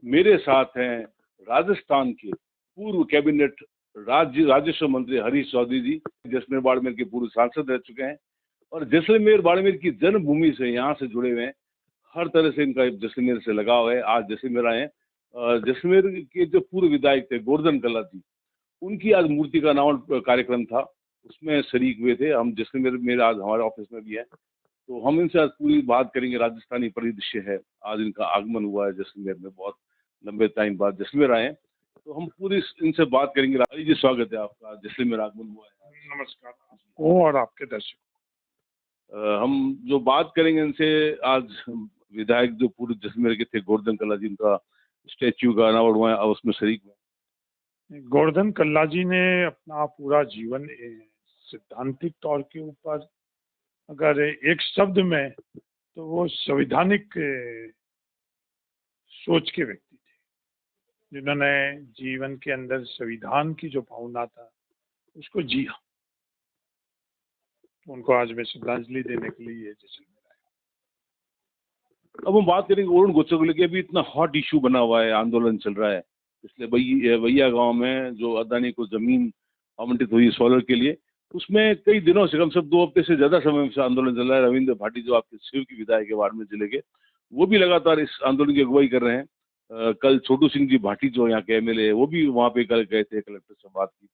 मेरे साथ हैं राजस्थान के पूर्व कैबिनेट राजस्व मंत्री हरीश चौधरी जी, जैसलमेर बाड़मेर के पूर्व सांसद रह चुके हैं और जैसलमेर बाड़मेर की जन्मभूमि से यहाँ से जुड़े हुए हैं। हर तरह से इनका जैसलमेर से लगाव है। आज जैसलमेर आए हैं। जैसलमेर के जो पूर्व विधायक थे गोवर्धन कल्ला जी, उनकी आज मूर्ति का अनावरण कार्यक्रम था, उसमें शरीक हुए थे। हम जैसलमेर में आज हमारे ऑफिस में भी है, तो हम इनसे आज पूरी बात करेंगे। राजस्थानी परिदृश्य है, आज इनका आगमन हुआ है जैसलमेर में, बहुत लंबे टाइम बाद जैसलमेर आए हैं, तो हम पूरी इनसे बात करेंगे। राजी जी, स्वागत है आपका, जैसलमेर आगमन हुआ है। नमस्कार आपको और आपके दर्शकों। हम जो बात करेंगे इनसे आज, विधायक जो पूर्व जैसलमेर के थे गोवर्धन कल्ला जी, उनका स्टैच्यू का अनावरण हुआ है, अब उसमें शरीक हुए। गोवर्धन कल्ला जी ने अपना पूरा जीवन सिद्धांतिक तौर के ऊपर, अगर एक शब्द में, तो वो संवैधानिक सोच के व्यक्ति थे, जिन्होंने जीवन के अंदर संविधान की जो भावना था उसको जिया। उनको आज मैं श्रद्धांजलि देने के लिए जैसलमेर आया। अब हम बात करेंगे अरुण गोचर को लेकर। अभी इतना हॉट इशू बना हुआ है, आंदोलन चल रहा है, इसलिए भैया गांव में जो अदानी को जमीन आवंटित हुई सोलर के लिए, उसमें कई दिनों से, कम से कम 2 हफ्ते से ज्यादा समय से आंदोलन चल रहा है। रविंद्र भाटी जो आपके शिव की विधायक है बाड़मेर जिले के, वो भी लगातार इस आंदोलन की अगुवाई कर रहे हैं। कल छोटू सिंह जी भाटी जो यहाँ के एमएलए है, वो भी वहां पे कल गए थे, कलेक्टर से बात की।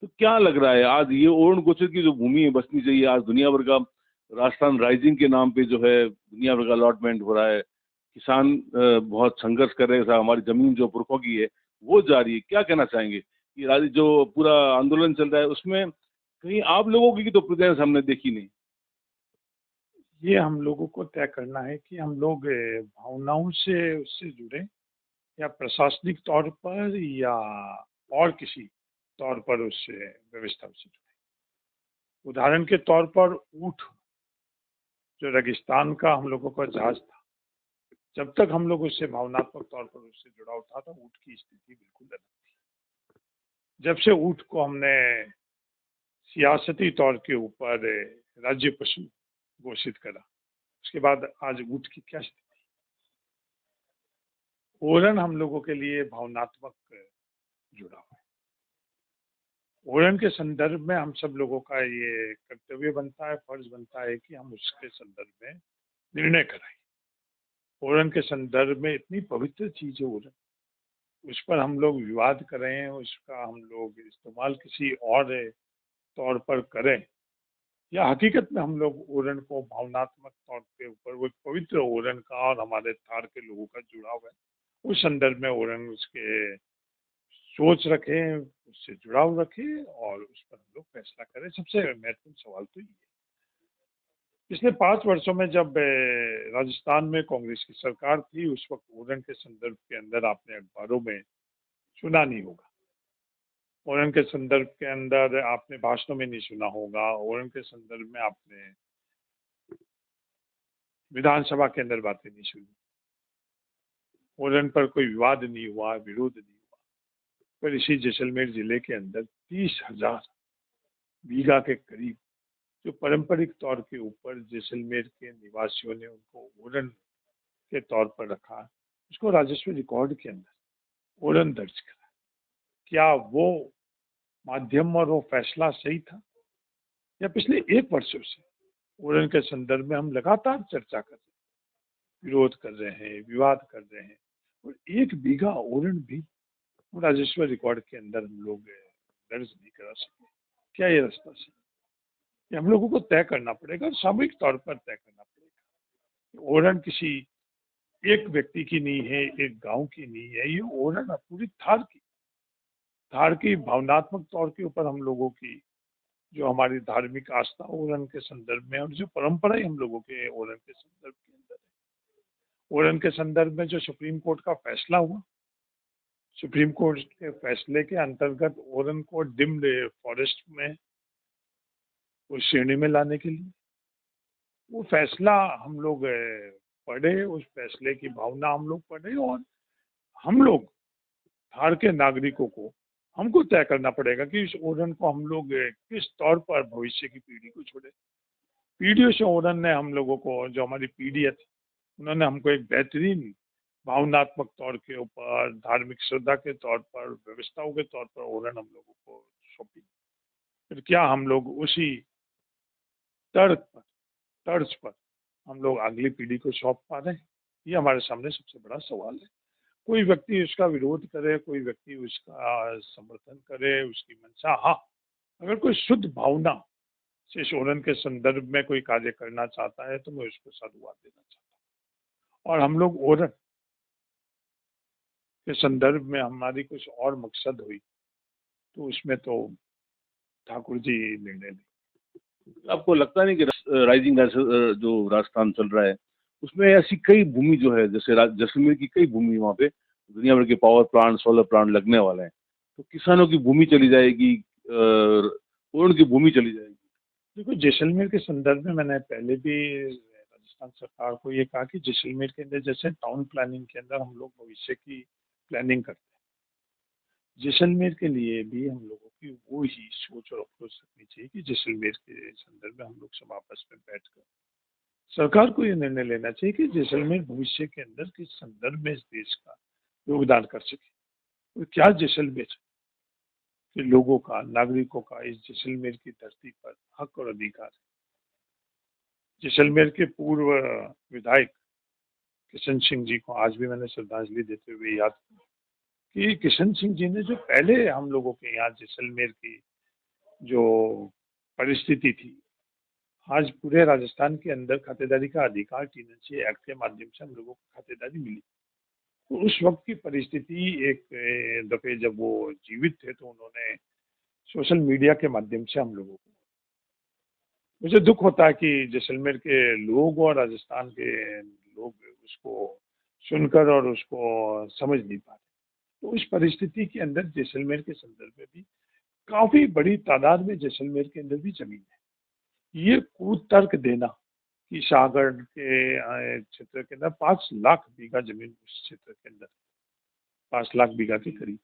तो क्या लग रहा है आज ये अरुण गोचर की जो भूमि है बचनी चाहिए? आज दुनिया भर का राजस्थान राइजिंग के नाम पे जो है दुनिया भर का अलॉटमेंट हो रहा है, किसान बहुत संघर्ष कर रहे हैं, हमारी जमीन जो पुरखों की है वो जा रही है। क्या कहना चाहेंगे कि जो पूरा आंदोलन चल रहा है उसमें कहीं आप लोगों की तो प्रेजेंस हमने देखी नहीं? ये हम लोगों को तय करना है कि हम लोग भावनाओं से उससे जुड़े, या प्रशासनिक तौर पर, या और किसी तौर पर उससे व्यवस्था से जुड़े। उदाहरण के तौर पर ऊँट, जो रेगिस्तान का हम लोगों का जहाज था, जब तक हम लोग उससे भावनात्मक तौर पर उससे जुड़ाव था, तो ऊँट की स्थिति बिल्कुल अलग थी। जब से ऊँट को हमने सियासती तौर के ऊपर राज्य पशु घोषित करा, उसके बाद आज ऊँट की क्या स्थिति। ओरन हम लोगों के लिए भावनात्मक जुड़ाव है। ओरन के संदर्भ में हम सब लोगों का ये कर्तव्य बनता है, फर्ज बनता है कि हम उसके संदर्भ में निर्णय कराएं। ओरन के संदर्भ में इतनी पवित्र चीज है ओरन, उस पर हम लोग विवाद करें, उसका हम लोग इस्तेमाल किसी और तौर पर करें, या हकीकत में हम लोग ओरन को भावनात्मक तौर के ऊपर, वो पवित्र ओरन का और हमारे थार के लोगों का जुड़ाव है, उस संदर्भ में ओरन उसके सोच रखें, उससे जुड़ाव रखें और उस पर हम लोग फैसला करें। सबसे महत्वपूर्ण सवाल तो ये है। पिछले 5 वर्षों में जब राजस्थान में कांग्रेस की सरकार थी, उस वक्त ओरन के संदर्भ के अंदर आपने अखबारों में सुना नहीं होगा, ओरन के संदर्भ के अंदर आपने भाषणों में नहीं सुना होगा, ओरन के संदर्भ में आपने विधानसभा के अंदर बातें नहीं सुनी, ओरन पर कोई विवाद नहीं हुआ, विरोध नहीं हुआ। पर इसी जैसलमेर जिले के अंदर 30,000 बीघा के करीब, जो पारंपरिक तौर के ऊपर जैसलमेर के निवासियों ने उनको ओरन के तौर पर रखा, उसको राजस्व रिकॉर्ड के अंदर ओरन दर्ज करा। क्या वो माध्यम और वो फैसला सही था? या पिछले 1 वर्षों से ओरन के संदर्भ में हम लगातार चर्चा कर रहे हैं, विरोध कर रहे हैं, विवाद कर रहे हैं, और 1 बीघा ओरन भी राजस्व रिकॉर्ड के अंदर हम लोग दर्ज नहीं करा सके। क्या ये रास्ता सही? ये हम लोगों को तय करना पड़ेगा, सामूहिक तौर पर तय करना पड़ेगा। ओरन किसी एक व्यक्ति की नहीं है, एक गांव की नहीं है, ये ओरन पूरी थार की भावनात्मक तौर के ऊपर हम लोगों की जो हमारी धार्मिक आस्था ओरन के संदर्भ में, और जो परंपरा हम लोगों के ओरन के संदर्भ के अंदर है। ओरन के संदर्भ में जो सुप्रीम कोर्ट का फैसला हुआ, सुप्रीम कोर्ट के फैसले के अंतर्गत ओरन को डिम्ड फॉरेस्ट में उस श्रेणी में लाने के लिए, वो फैसला हम लोग पढ़े, उस फैसले की भावना हम लोग पढ़े, और हम लोग थार के नागरिकों को, हमको तय करना पड़ेगा कि इस ओरन को हम लोग किस तौर पर भविष्य की पीढ़ी को छोड़े। पीढ़ियों से ओरन ने हम लोगों को, जो हमारी पीढ़ी थी, उन्होंने हमको एक बेहतरीन भावनात्मक तौर के ऊपर, धार्मिक श्रद्धा के तौर पर, व्यवस्थाओं के तौर पर ओरन हम लोगों को सौंपी। फिर क्या हम लोग उसी तर्ज पर हम लोग अगली पीढ़ी को सौंप पा रहे हैं? ये हमारे सामने सबसे बड़ा सवाल है। कोई व्यक्ति उसका विरोध करे, कोई व्यक्ति उसका समर्थन करे, उसकी मंशा, हाँ, अगर कोई शुद्ध भावना से इस ओरन के संदर्भ में कोई कार्य करना चाहता है तो मैं उसको साधुवाद देना चाहता हूँ। और हम लोग ओरन के संदर्भ में हमारी कुछ और मकसद हुई तो उसमें तो ठाकुर जी निर्णय लें। आपको लगता नहीं कि राइजिंग जो राजस्थान चल रहा है उसमें ऐसी कई भूमि जो है, जैसे जैसलमेर की कई भूमि, वहाँ पे दुनिया भर के पावर प्लांट, सोलर प्लांट लगने वाले हैं, तो किसानों की भूमि चली जाएगी, ओरन की भूमि चली जाएगी। देखो, जैसलमेर के संदर्भ में मैंने पहले भी राजस्थान सरकार को ये कहा कि जैसलमेर के अंदर जैसे टाउन प्लानिंग के अंदर हम लोग भविष्य की प्लानिंग करते हैं, जैसलमेर के लिए भी हम लोगों की वो ही सोच और अप्रोच रखनी चाहिए कि जैसलमेर के संदर्भ में हम लोग सब आपस में बैठकर सरकार को ये निर्णय लेना चाहिए कि जैसलमेर भविष्य के अंदर किस संदर्भ में इस देश का योगदान कर सके, और क्या जैसलमेर के लोगों का, नागरिकों का इस जैसलमेर की धरती पर हक और अधिकार है। जैसलमेर के पूर्व विधायक किशन सिंह जी को आज भी मैंने श्रद्धांजलि देते हुए याद किया कि किशन सिंह जी ने जो पहले हम लोगों के यहाँ जैसलमेर की जो परिस्थिति थी, आज पूरे राजस्थान के अंदर खातेदारी का अधिकार टीएनसी एक्ट के माध्यम से हम लोगों को खातेदारी मिली। तो उस वक्त की परिस्थिति, एक दफे जब वो जीवित थे तो उन्होंने सोशल मीडिया के माध्यम से हम लोगों को, मुझे दुख होता है कि जैसलमेर के लोग और राजस्थान के लोग उसको सुनकर और उसको समझ नहीं पा रहे। तो उस परिस्थिति के अंदर जैसलमेर के संदर्भ में भी काफी बड़ी तादाद में जैसलमेर के अंदर भी जमीन है। ये कुतर्क देना कि सागर के क्षेत्र के अंदर 5 लाख बीघा जमीन, उस क्षेत्र के अंदर 5 लाख बीघा के करीब,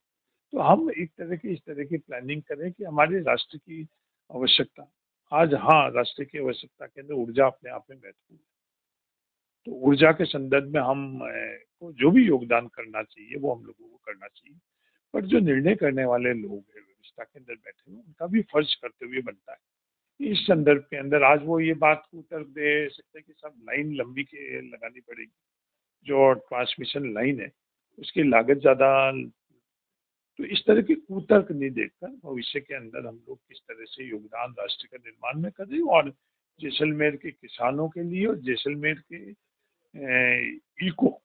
तो हम एक तरह की इस तरह की प्लानिंग करें कि हमारे राष्ट्र की आवश्यकता आज, हाँ, राष्ट्र की आवश्यकता के अंदर ऊर्जा अपने आप में महत्वपूर्ण है। तो ऊर्जा के संदर्भ में हम को जो भी योगदान करना चाहिए वो हम लोगों को करना चाहिए, पर जो निर्णय करने वाले लोग हैं व्यवस्था के अंदर बैठे हुए, उनका भी फर्ज करते हुए बनता है। इस संदर्भ के अंदर आज वो ये बात को उत्तर दे सकते हैं कि सब लाइन लंबी के लगानी पड़ेगी, जो ट्रांसमिशन लाइन है उसकी लागत ज़्यादा। तो इस तरह की कुतर्क नहीं देखकर भविष्य के अंदर हम लोग किस तरह से योगदान राष्ट्र के निर्माण में करें, और जैसलमेर के किसानों के लिए और जैसलमेर के इको,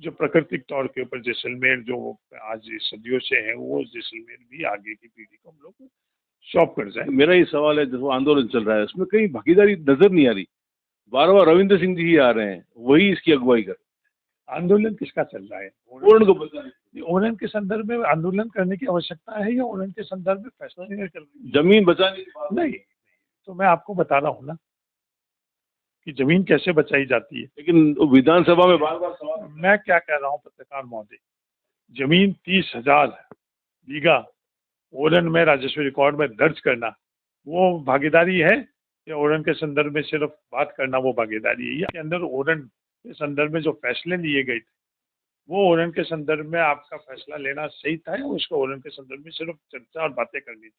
जो प्राकृतिक तौर के ऊपर जैसलमेर जो आज सदियों से है, वो जैसलमेर भी आगे की पीढ़ी को हम लोग सौंप कर जाए। मेरा ये सवाल है, जो आंदोलन चल रहा है उसमें कहीं भागीदारी नजर नहीं आ रही, बार बार रविंद्र सिंह जी ही आ रहे हैं, वही इसकी अगुवाई कर। आंदोलन किसका चल रहा है? ओरन को बचाने, ओरन के संदर्भ में आंदोलन करने की आवश्यकता है या ओरन के संदर्भ में फैसला नहीं कर रही? जमीन बचाने की बात नहीं, तो मैं आपको बता रहा हूँ ना कि जमीन कैसे बचाई जाती है। लेकिन विधानसभा में बार बार सवाल, मैं क्या कह रहा हूँ पत्रकार महोदय, जमीन 30,000 बीघा ओरन में राजस्व रिकॉर्ड में दर्ज करना वो भागीदारी है, या ओरन के संदर्भ में सिर्फ बात करना वो भागीदारी है? या के अंदर ओरन के संदर्भ में जो फैसले लिए गए थे वो ओरन के संदर्भ में आपका फैसला लेना सही था, या उसको ओरन के संदर्भ में सिर्फ चर्चा और बातें करनी थी?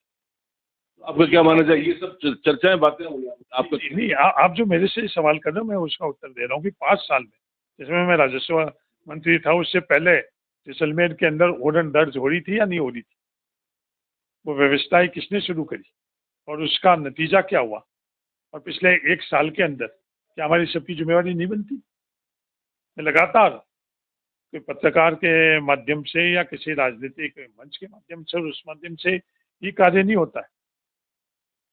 आपका क्या मानना चाहिए? ये सब चर्चाएं, बातें आपको नहीं, आप जो मेरे से सवाल कर रहे हो मैं उसका उत्तर दे रहा हूँ कि 5 साल में, जिसमें मैं राजस्व मंत्री था, उससे पहले जैसलमेर के अंदर ओरन दर्ज हो रही थी या नहीं हो रही थी? वो व्यवस्थाएं किसने शुरू करी और उसका नतीजा क्या हुआ? और पिछले 1 साल के अंदर क्या हमारी सबकी जिम्मेवारी नहीं बनती? मैं लगातार कोई पत्रकार के माध्यम से या किसी राजनीतिक मंच के माध्यम से और उस माध्यम से ये कार्य नहीं होता है।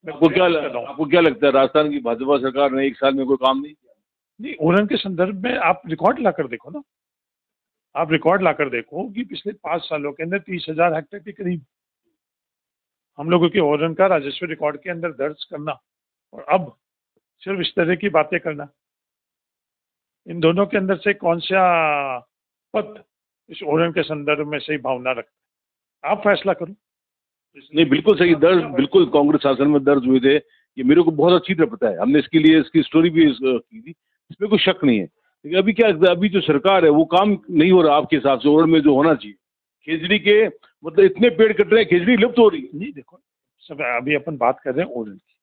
आपको क्या लगता है, राजस्थान की भाजपा सरकार ने 1 साल में कोई काम नहीं किया? नहीं, ओरन के संदर्भ में आप रिकॉर्ड लाकर देखो ना, आप रिकॉर्ड लाकर देखो कि पिछले 5 सालों के अंदर 30,000 हेक्टेयर के करीब हम लोगों के ओरन का राजस्व रिकॉर्ड के अंदर दर्ज करना, और अब सिर्फ इस तरह की बातें करना, इन दोनों के अंदर से कौन सा पद इस ओरन के संदर्भ में सही भावना रखता है? आप फैसला करो। नहीं, बिल्कुल सही, दर्ज बिल्कुल कांग्रेस शासन में दर्ज हुए थे, ये मेरे को बहुत अच्छी तरह पता है, हमने इसके लिए इसकी स्टोरी भी की थी, इसमें कोई शक नहीं है। लेकिन अभी क्या लगता है, अभी जो सरकार है वो काम नहीं हो रहा आपके हिसाब से ओरण में जो होना चाहिए? खेजड़ी के मतलब इतने पेड़ कट रहे हैं, खेजड़ी लुप्त हो रही है। नहीं देखो, सब अभी अपन बात कर रहे हैं ओरण की।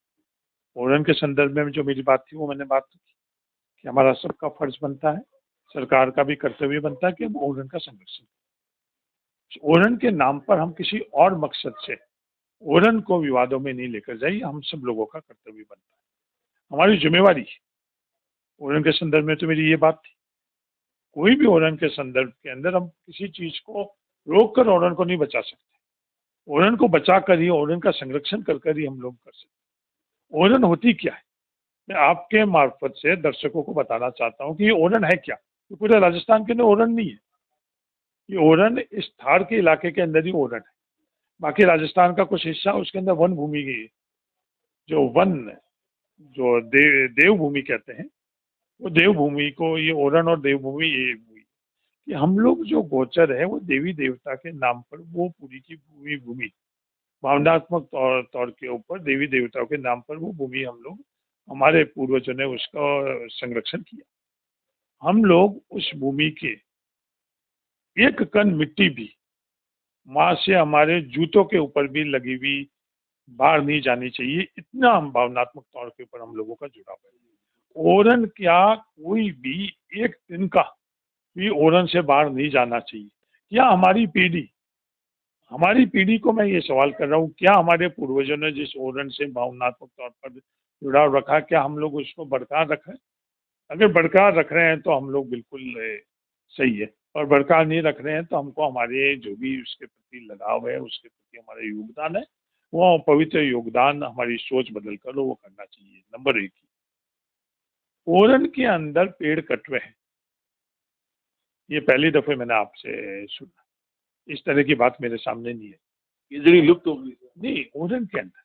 ओरण के संदर्भ में जो मेरी बात थी वो मैंने बात की कि हमारा सबका फर्ज बनता है, सरकार का भी कर्तव्य बनता है कि हम ओरण का संरक्षण करें। ओरण के नाम पर हम किसी और मकसद से ओरण को विवादों में नहीं लेकर जाइए, हम सब लोगों का कर्तव्य बनता है, हमारी जिम्मेवारी है। ओरण के संदर्भ में तो मेरी ये बात थी, कोई भी ओरण के संदर्भ के अंदर हम किसी चीज को रोक कर ओरण को नहीं बचा सकते। ओरण को बचा कर ही, ओरण का संरक्षण कर ही हम लोग कर सकते। ओरण होती क्या है, मैं आपके मार्फत से दर्शकों को बताना चाहता हूँ कि ये ओरण है क्या। ये पूरे राजस्थान के अंदर ओरण नहीं है, ये ओरण इस थार के इलाके के अंदर ही ओरण है। बाकी राजस्थान का कुछ हिस्सा उसके अंदर वन भूमि की, जो वन, जो देवभूमि कहते हैं, वो देवभूमि को ये ओरण और देवभूमि ये हुई कि हम लोग जो गोचर है वो देवी देवता के नाम पर वो पूरी की पूरी भूमि भावनात्मक तौर के ऊपर देवी देवताओं के नाम पर वो भूमि हम लोग, हमारे पूर्वजों ने उसका संरक्षण किया। हम लोग उस भूमि के एक कण मिट्टी भी माँ से हमारे जूतों के ऊपर भी लगी हुई बाहर नहीं जानी चाहिए, इतना हम भावनात्मक तौर के ऊपर हम लोगों का जुड़ाव है। ओरण क्या कोई भी एक दिन का भी ओरण से बाहर नहीं जाना चाहिए। क्या हमारी पीढ़ी को मैं ये सवाल कर रहा हूँ, क्या हमारे पूर्वजों ने जिस ओरण से भावनात्मक तौर पर जुड़ाव रखा, क्या हम लोग उसको बरकरार रखें? अगर बरकरार रख रहे हैं तो हम लोग बिल्कुल सही है, और बरकरार नहीं रख रहे हैं तो हमको हमारे जो भी उसके प्रति लगाव है, उसके प्रति हमारा योगदान है, वो पवित्र योगदान हमारी सोच बदल कर वो करना चाहिए। नंबर 1, ओरण के अंदर पेड़ कट रहे हैं, ये पहली दफे मैंने आपसे सुना, इस तरह की बात मेरे सामने नहीं है। खेजड़ी लुप्त हो गई नहीं, ओरण के अंदर,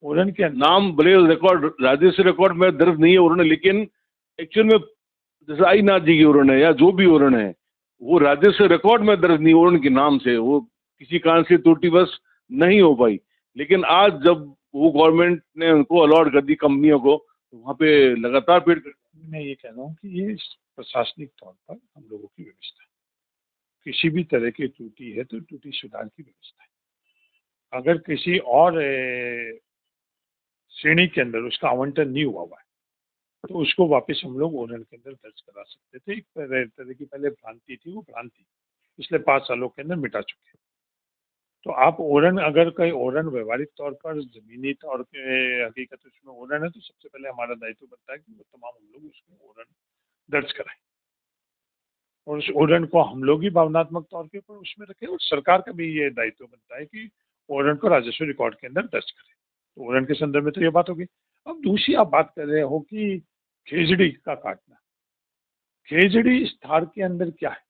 ओरण के अंदर नाम भले रिकॉर्ड, राजस्व रिकॉर्ड में दर्ज नहीं है ओरण, लेकिन एक्चुअल में जैसे आई नाथ जी की ओरण है या जो भी ओरण है, वो राजस्व रिकॉर्ड में दर्ज नहीं ओरण के नाम से, वो किसी कारण से त्रुटिवश नहीं हो पाई। लेकिन आज जब वो गवर्नमेंट ने उनको अलॉट कर दी कंपनियों को, तो वहाँ पे लगातार पेड़ मैं ये कह रहा हूँ कि ये प्रशासनिक तौर पर हम लोगों की व्यवस्था है, किसी भी तरह की त्रुटि है तो त्रुटि सुधार की व्यवस्था है। अगर किसी और श्रेणी के अंदर उसका आवंटन नहीं हुआ है तो उसको वापस हम लोग ओरण के अंदर दर्ज करा सकते थे। एक तरह की पहले भ्रांति थी, वो भ्रांति पिछले 5 सालों के अंदर मिटा चुके हैं। तो आप ओरण, अगर कोई ओरण व्यवहारिक तौर पर जमीनी तौर पे हकीकत उसमें ओरण है, तो सबसे पहले हमारा दायित्व बनता है कि वो तमाम हम लोग उसमें ओरण दर्ज कराएं, और उस ओरण को हम लोग ही भावनात्मक तौर के ऊपर उसमें रखें, और सरकार का भी ये दायित्व बनता है कि ओरण को राजस्व रिकॉर्ड के अंदर दर्ज करें। तो ओरण के संदर्भ में तो ये बात होगी। अब दूसरी आप बात कर रहे हो कि खेजड़ी का काटना, खेजड़ी इस थार के अंदर क्या है,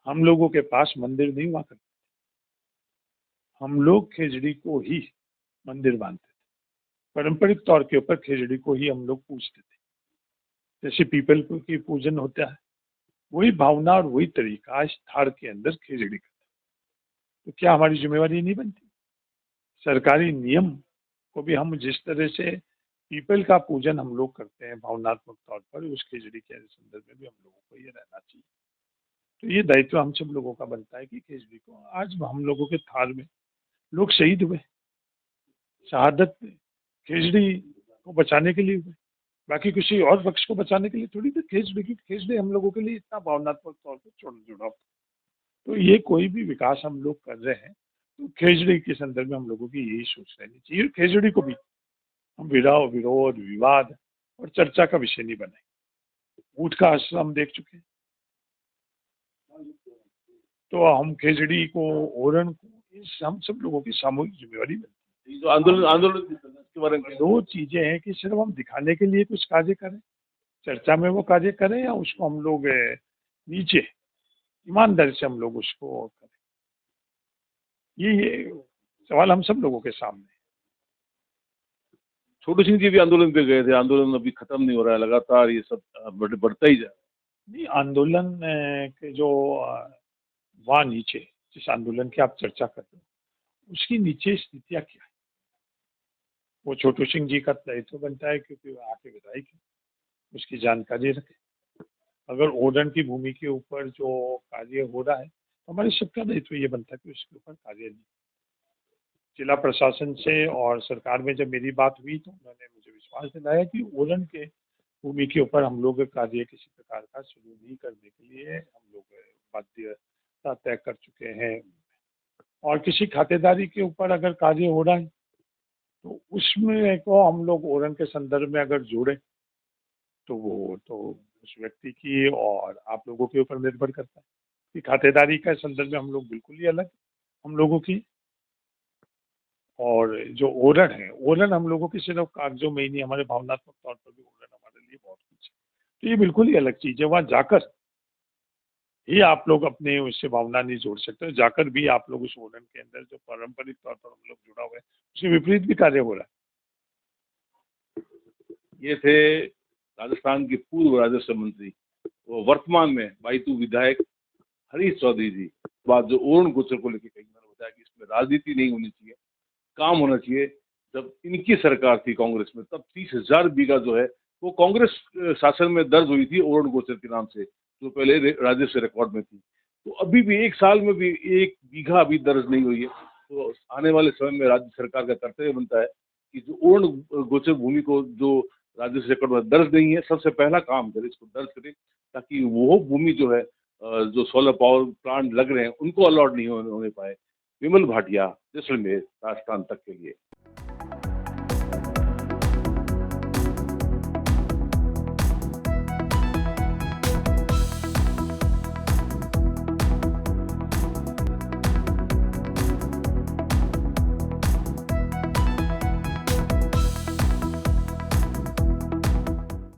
हम लोगों के पास मंदिर नहीं हुआ करते, हम लोग खेजड़ी को ही मंदिर मानते थे, पारंपरिक तौर के ऊपर खेजड़ी को ही हम लोग पूजते थे, जैसे पीपल की पूजन होता है, वही भावना और वही तरीका आज थार के अंदर खेजड़ी का। तो क्या हमारी जिम्मेवारी नहीं बनती, सरकारी नियम को भी हम जिस तरह से पीपल का पूजन हम लोग करते हैं भावनात्मक तौर पर, उस खेजड़ी के संदर्भ में भी हम लोगों को ये रहना चाहिए। तो ये दायित्व हम सब लोगों का बनता है कि खेजड़ी को, आज हम लोगों के थार में लोग शहीद हुए, शहादत खेजड़ी को बचाने के लिए हुए, बाकी किसी और पक्ष को बचाने के लिए थोड़ी। तो खेजड़ी हम लोगों के लिए इतना भावनात्मक तौर पर जुड़ा। तो ये कोई भी विकास हम लोग कर रहे हैं तो खेजड़ी के संदर्भ में हम लोगों की यही सोच रहनी चाहिए। खेजड़ी को भी हम विरोध, विवाद और चर्चा का विषय नहीं बनाए। ऊँट का आश्रम हम देख चुके हैं, तो हम खेजड़ी को, ओरण को, इस हम सब लोगों की सामूहिक जिम्मेवारी बनती है। जो आंदोलन आंदोलन के बारे में 2 चीजें हैं कि सिर्फ हम दिखाने के लिए कुछ कार्य करें, चर्चा में वो कार्य करें, या उसको हम लोग नीचे ईमानदारी से हम लोग उसको करें। ये सवाल हम सब लोगों के सामने है। छोटू सिंह जी भी आंदोलन पे गए थे, आंदोलन अभी खत्म नहीं हो रहा है, लगातार ये सब बढ़ता ही जा रहा है। नहीं, आंदोलन के जो वहाँ नीचे जिस आंदोलन की आप चर्चा कर रहे हो, उसकी नीचे स्थितियाँ क्या है, वो छोटू सिंह जी का दायित्व बनता है क्योंकि वो आके विधायक है। उसकी जानकारी रखें। अगर ओडन की भूमि के ऊपर जो कार्य हो रहा है तो हमारे सबका दायित्व ये बनता है कि उसके ऊपर कार्य नहीं। जिला प्रशासन से और सरकार में जब मेरी बात हुई तो उन्होंने मुझे विश्वास दिलाया कि ओडन के भूमि के ऊपर हम लोग कार्य किसी प्रकार का शुरू नहीं करने के लिए हम लोग बाध्यता तय कर चुके हैं। और किसी खातेदारी के ऊपर अगर कार्य हो रहा है तो उसमें को हम लोग ओडन के संदर्भ में अगर जोड़े तो वो तो उस व्यक्ति की और आप लोगों के ऊपर निर्भर करता है कि खातेदारी का संदर्भ में हम लोग बिल्कुल ही अलग हम लोगों की। और जो ओडन है, ओडन हम लोगों की सिर्फ कागजों में ही नहीं, हमारे भावनात्मक तौर पर भी ओडन हमारे लिए बहुत कुछ है। तो ये बिल्कुल ही अलग चीज़ है। वहाँ जाकर ही आप लोग अपने उससे भावना नहीं जोड़ सकते, जाकर भी आप लोग उस ओडन के अंदर जो पारंपरिक तौर पर हम लोग जुड़ा हुआ है उसके विपरीत भी कार्य हो रहा है। ये थे राजस्थान के पूर्व राजस्व मंत्री, वो वर्तमान में बायतू विधायक हरीश चौधरी जी। बात जो ओरण गोचर को लेकर कही, मैंने बताया कि इसमें राजनीति नहीं होनी चाहिए, काम होना चाहिए। जब इनकी सरकार थी कांग्रेस में तब 30,000 बीघा जो है वो कांग्रेस शासन में दर्ज हुई थी ओरण गोचर के नाम से, जो पहले राजस्व रिकॉर्ड में थी। तो अभी भी 1 साल में भी 1 बीघा अभी दर्ज नहीं हुई है। तो आने वाले समय में राज्य सरकार का कर्तव्य बनता है कि जो ओरण गोचर भूमि को जो राजस्व रिकॉर्ड में दर्ज नहीं है, सबसे पहला काम करे इसको दर्ज करे, ताकि वो भूमि जो है जो सोलर पावर प्लांट लग रहे हैं उनको अलॉट नहीं होने पाए। विमल भाटिया, जैसलमेर, राजस्थान तक के लिए।